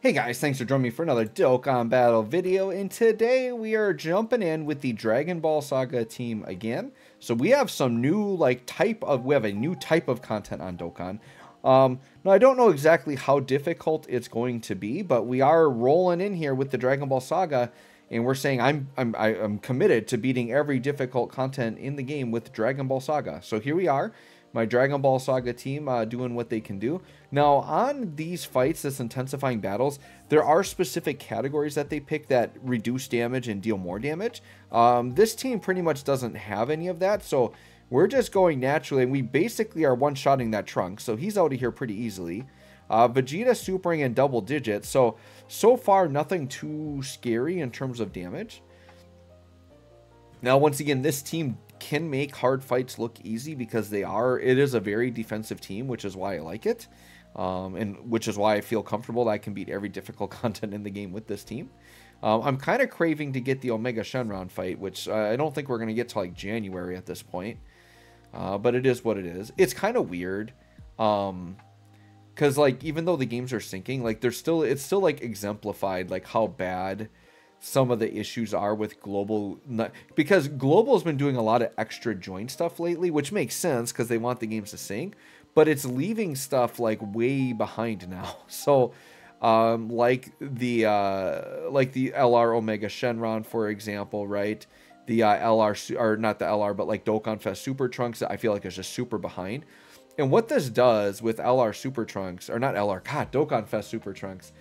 Hey guys, thanks for joining me for another Dokkan Battle video, and today we are jumping in with the Dragon Ball Saga team again. So we have some new, we have a new type of content on Dokkan. Now I don't know exactly how difficult it's going to be, but we are rolling in here with the Dragon Ball Saga, and we're saying I'm committed to beating every difficult content in the game with Dragon Ball Saga. So here we are. My Dragon Ball Saga team doing what they can do. Now, on these fights, this intensifying battles, there are specific categories that they pick that reduce damage and deal more damage. This team pretty much doesn't have any of that, so we're just going naturally, and we basically are one-shotting that Trunks, so he's out of here pretty easily. Vegeta supering in double digits, so far nothing too scary in terms of damage. Now, once again, this team can make hard fights look easy because it is a very defensive team, which is why I like it. And which is why I feel comfortable that I can beat every difficult content in the game with this team. I'm kind of craving to get the Omega Shenron fight, which I don't think we're going to get to like January at this point. But it is what it is. It's kind of weird. Because like, even though the games are syncing, like it's still like exemplified like how bad some of the issues are with global, because global has been doing a lot of extra joint stuff lately, which makes sense because they want the games to sync, but it's leaving stuff like way behind now. So like the LR Omega Shenron, for example, right? The LR, or not the LR, but like Dokkan Fest Super Trunks, I feel like is just super behind. And what this does with LR Super Trunks, or not LR, God, Dokkan Fest Super Trunks,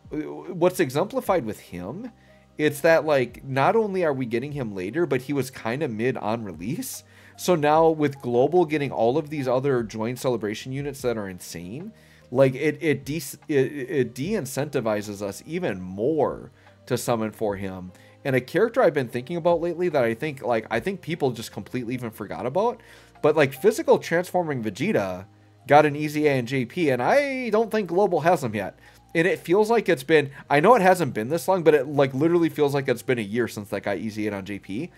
what's exemplified with him, it's that like not only are we getting him later, but he was kind of mid on release. So now with global getting all of these other joint celebration units that are insane, like it de-incentivizes us even more to summon for him. And a character I've been thinking about lately that I think people just completely even forgot about, but like physical transforming Vegeta got an Easy A and JP, and I don't think global has him yet. And it feels like it's been, I know it hasn't been this long, but it like literally feels like it's been a year since that guy Easy 8 on JP.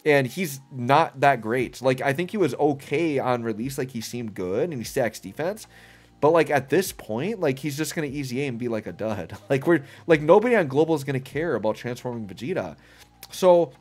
And he's not that great. Like, I think he was okay on release. Like, he seemed good and he stacks defense. But like at this point, like he's just going to Easy A and be like a dud. Like nobody on global is going to care about transforming Vegeta. So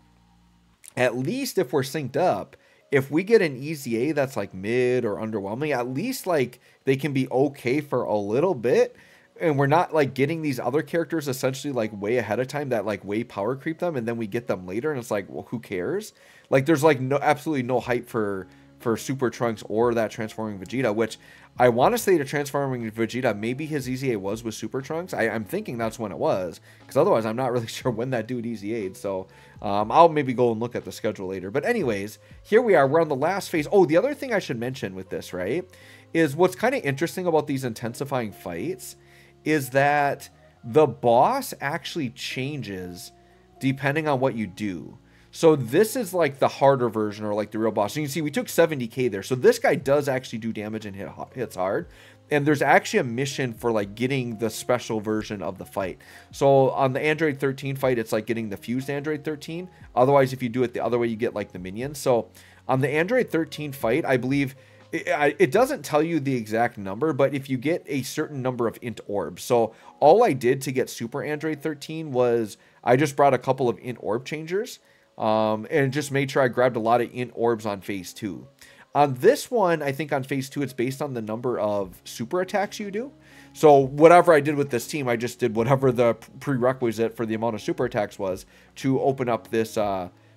at least if we're synced up, if we get an Easy A that's like mid or underwhelming, at least like they can be okay for a little bit. And we're not like getting these other characters essentially like way ahead of time that like way power creep them, and then we get them later and it's like, well, who cares? Like there's like absolutely no hype for Super Trunks or that transforming Vegeta, which I want to say to transforming Vegeta, maybe his Easy A was with Super Trunks. I'm thinking that's when it was, because otherwise I'm not really sure when that dude Easy A'd. So I'll maybe go and look at the schedule later. But anyways, here we are. We're on the last phase. Oh, the other thing I should mention with this, right, is what's kind of interesting about these intensifying fights is that the boss actually changes depending on what you do. So this is like the harder version, or like the real boss. So you can see we took 70k there. So this guy does actually do damage and hits hard. And there's actually a mission for like getting the special version of the fight. So on the Android 13 fight, it's like getting the fused Android 13. Otherwise, if you do it the other way, you get like the minions. So on the Android 13 fight, I believe it doesn't tell you the exact number, but if you get a certain number of int orbs. So all I did to get Super Android 13 was I just brought a couple of int orb changers and just made sure I grabbed a lot of int orbs on phase 2. On this one, I think on phase 2, it's based on the number of super attacks you do. So whatever I did with this team, I just did whatever the prerequisite for the amount of super attacks was to open up this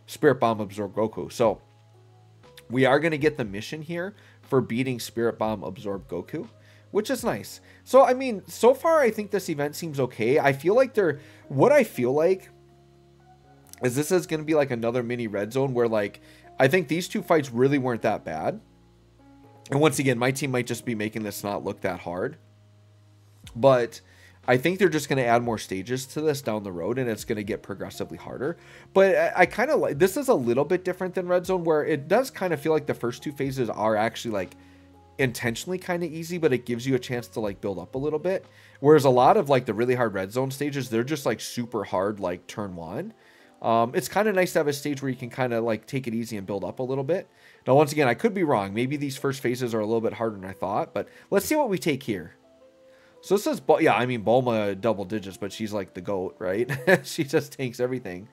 Spirit Bomb Absorb Goku. So we are going to get the mission here for beating Spirit Bomb Absorb Goku, which is nice. So, I mean, so far, I think this event seems okay. I feel like what I feel like is this is going to be like another mini red zone where like, I think these two fights really weren't that bad. And once again, my team might just be making this not look that hard. But I think they're just going to add more stages to this down the road, and it's going to get progressively harder. But I kind of like, this is a little bit different than Red Zone, where it does kind of feel like the first two phases are actually like intentionally kind of easy, but it gives you a chance to like build up a little bit. Whereas a lot of like the really hard Red Zone stages, they're just like super hard, like turn one. It's kind of nice to have a stage where you can kind of like take it easy and build up a little bit. Now, once again, I could be wrong. Maybe these first phases are a little bit harder than I thought, but let's see what we take here. So this is, yeah, I mean, Bulma double digits, but she's like the GOAT, right? She just tanks everything.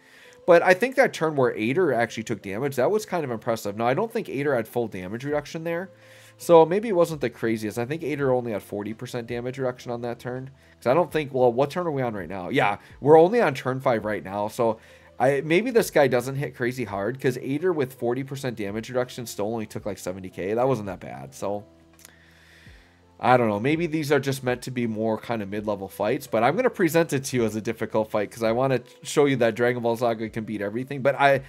But I think that turn where Ader actually took damage, that was kind of impressive. Now, I don't think Ader had full damage reduction there. So maybe it wasn't the craziest. I think Ader only had 40% damage reduction on that turn. Because I don't think, well, what turn are we on right now? Yeah, we're only on turn 5 right now. So maybe this guy doesn't hit crazy hard. Because Ader with 40% damage reduction still only took like 70k. That wasn't that bad. So I don't know. Maybe these are just meant to be more kind of mid-level fights, but I'm going to present it to you as a difficult fight because I want to show you that Dragon Ball Saga can beat everything. But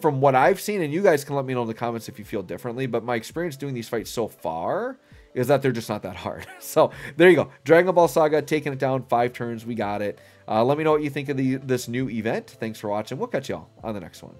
from what I've seen, and you guys can let me know in the comments if you feel differently, but my experience doing these fights so far is that they're just not that hard. So there you go. Dragon Ball Saga, taking it down 5 turns. We got it. Let me know what you think of this new event. Thanks for watching. We'll catch y'all on the next one.